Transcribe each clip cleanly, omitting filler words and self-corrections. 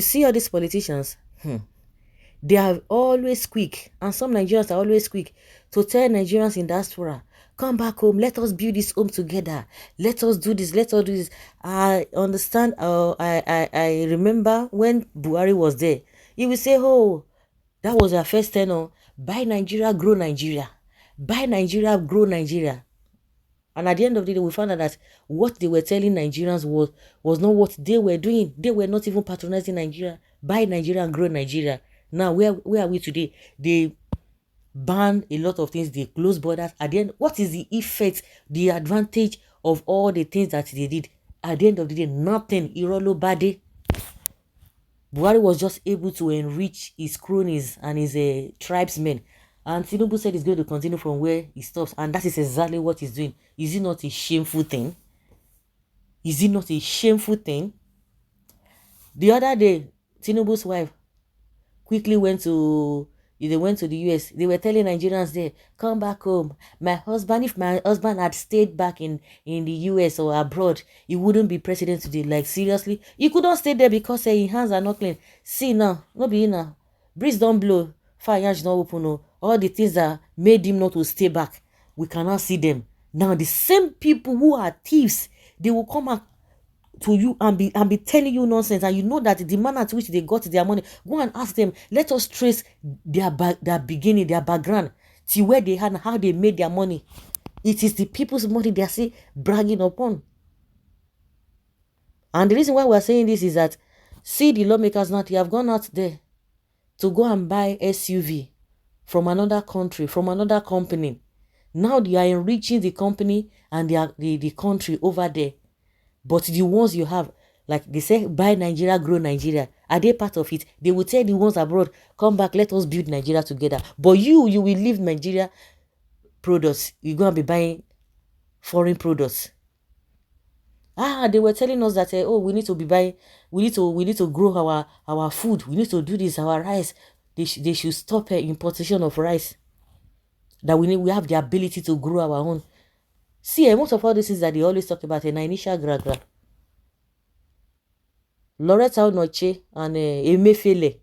You see all these politicians, they are always quick, and some Nigerians are always quick to tell Nigerians in diaspora, come back home, let us build this home together, let us do this, let us do this. I understand, I remember when Buhari was there, he would say, oh, that was our first tenor, buy Nigeria, grow Nigeria, buy Nigeria, grow Nigeria. And at the end of the day, we found out that what they were telling Nigerians was not what they were doing. They were not even patronizing Nigeria. Buy Nigeria and grow Nigeria. Now, where are we today? They ban a lot of things. They close borders. At the end, what is the effect, the advantage of all the things that they did? At the end of the day, nothing. Irolo Bade. Buhari was just able to enrich his cronies and his tribesmen. And Tinubu said he's going to continue from where he stops. And that is exactly what he's doing. Is it not a shameful thing? Is it not a shameful thing? The other day, Tinubu's wife quickly went to the US. They were telling Nigerians there, come back home. If my husband had stayed back in the US or abroad, he wouldn't be president today. Like, seriously? He couldn't stay there because his hands are not clean. See now, no be now. Breeze don't blow. Fire not open. No. All the things that made him not to stay back, we cannot see them. Now, the same people who are thieves, they will come out to you and be telling you nonsense, and you know that the manner at which they got their money. Go and ask them. Let us trace their beginning, their background, to where they had and how they made their money. It is the people's money they are still bragging upon. And the reason why we are saying this is that, see, the lawmakers now, they have gone out there to go and buy SUV from another country, from another company. Now they are enriching the company and the country over there. But the ones you have, like they say, buy Nigeria, grow Nigeria, are they part of it? They will tell the ones abroad, come back, let us build Nigeria together. But you will leave Nigeria products. You're going to be buying foreign products. They were telling us that, oh, we need to be buying, we need to grow our food. We need to do this, our rice. They should stop importation of rice. That we have the ability to grow our own. See, most of all this is that they always talk about an initial gra. Loretta Onoche and Emefiele.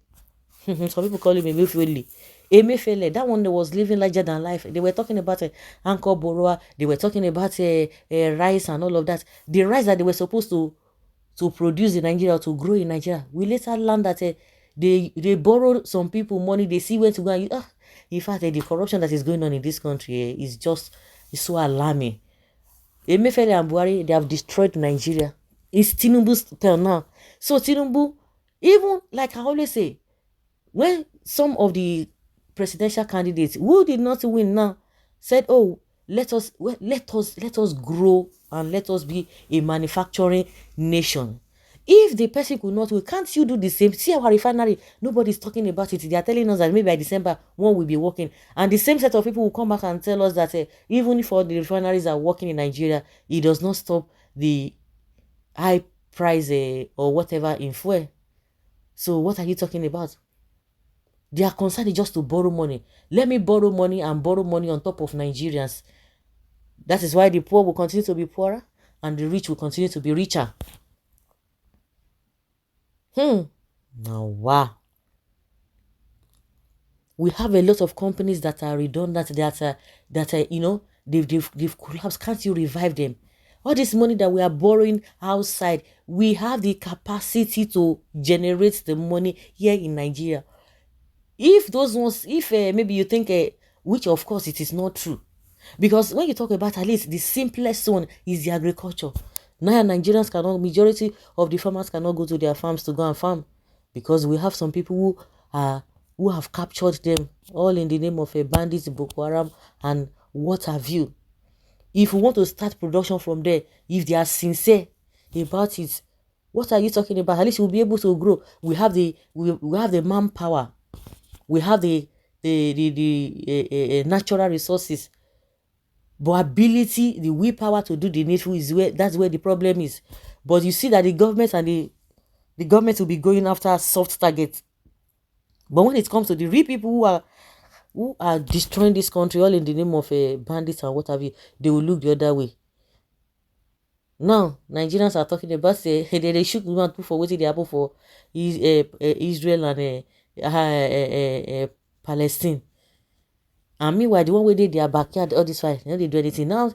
Some people call him Emefiele. Emefiele, that one that was living larger than life. They were talking about anchor borrower. They were talking about rice and all of that. The rice that they were supposed to produce in Nigeria, to grow in Nigeria, we later learned that they borrowed some people money. They see when to go and in fact, the corruption that is going on in this country is so alarming. Emefiele and Buhari, they have destroyed Nigeria. It's Tinubu's turn now. So Tinubu, even like I always say, when some of the presidential candidates who did not win now said, oh, let us grow and let us be a manufacturing nation. If the person could not win, can't you do the same? See our refinery, nobody's talking about it. They are telling us that maybe by December one will be working, and the same set of people will come back and tell us that even if all the refineries are working in Nigeria, it does not stop the high price or whatever in fuel. So what are you talking about? Their concern is just to borrow money. Let me borrow money and borrow money on top of Nigerians. That is why the poor will continue to be poorer and the rich will continue to be richer. Now, wow. We have a lot of companies that are redundant, they've collapsed. Can't you revive them? All this money that we are borrowing outside, we have the capacity to generate the money here in Nigeria. If those ones, maybe you think, which of course it is not true, because when you talk about, at least the simplest one is the agriculture. Now Nigerians majority of the farmers cannot go to their farms to go and farm, because we have some people who have captured them, all in the name of a bandit, Boko Haram, and what have you. If we want to start production from there, if they are sincere about it, what are you talking about? At least we'll be able to grow. We have the manpower, we have the natural resources, but ability, the willpower to do the needful that's where the problem is. But you see that the government will be going after soft targets. But when it comes to the real people who are destroying this country, all in the name of bandits and what have you, they will look the other way. Now Nigerians are talking about say they shook woman put for wetin dey happen for Israel and Palestine. And meanwhile, the one wey dey their backyard all this fight, they no dey do anything. Now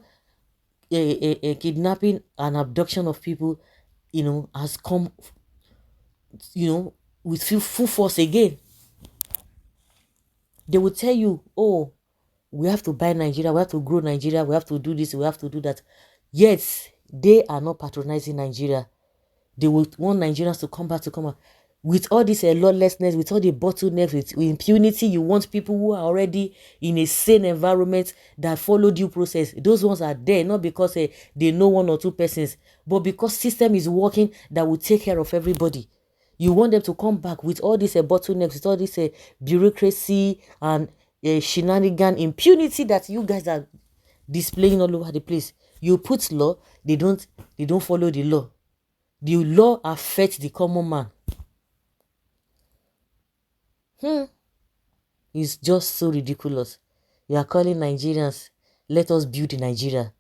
kidnapping and abduction of people, has come, with full force again. They will tell you, oh, we have to buy Nigeria, we have to grow Nigeria, we have to do this, we have to do that. Yet they are not patronizing Nigeria. They will want Nigerians to come back. With all this lawlessness, with all the bottlenecks, with impunity, you want people who are already in a sane environment that follow due process. Those ones are there, not because they know one or two persons, but because system is working that will take care of everybody. You want them to come back with all these bottlenecks, with all this bureaucracy and shenanigan impunity that you guys are displaying all over the place. You put law, they don't follow the law. The law affects the common man. It's just so ridiculous. You are calling Nigerians, let us build in Nigeria.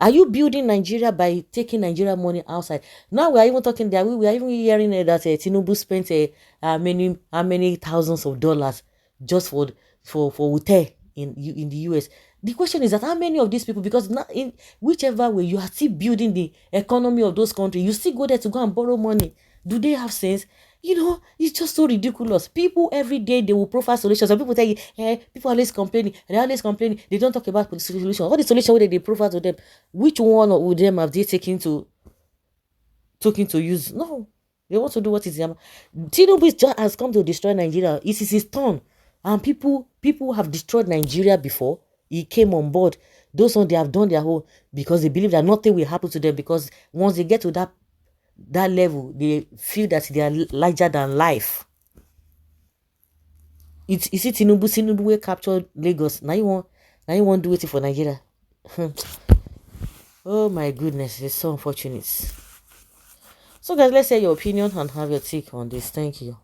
Are you building Nigeria by taking Nigeria money outside? Now we are even talking that we are even hearing that Tinubu spent how many thousands of dollars just for hotel in the US. The question is that how many of these people, because now in whichever way you are still building the economy of those countries, you still go there to go and borrow money. Do they have sense? It's just so ridiculous. People every day, they will profile solutions. Some people tell you, people are always complaining. They're always complaining. They don't talk about the solution. All the solution where they profile to them, which one of them have they taken to use? No, they want to do what is them. Tinubu just has come to destroy Nigeria. It is his turn, and people have destroyed Nigeria before he came on board. Those ones, they have done their whole, because they believe that nothing will happen to them, because once they get to that level, they feel that they are larger than life. Is it Tinubu will capture Lagos? Now you want to do it for Nigeria? Oh my goodness, it's so unfortunate. So guys, let's hear your opinion and have your take on this. Thank you.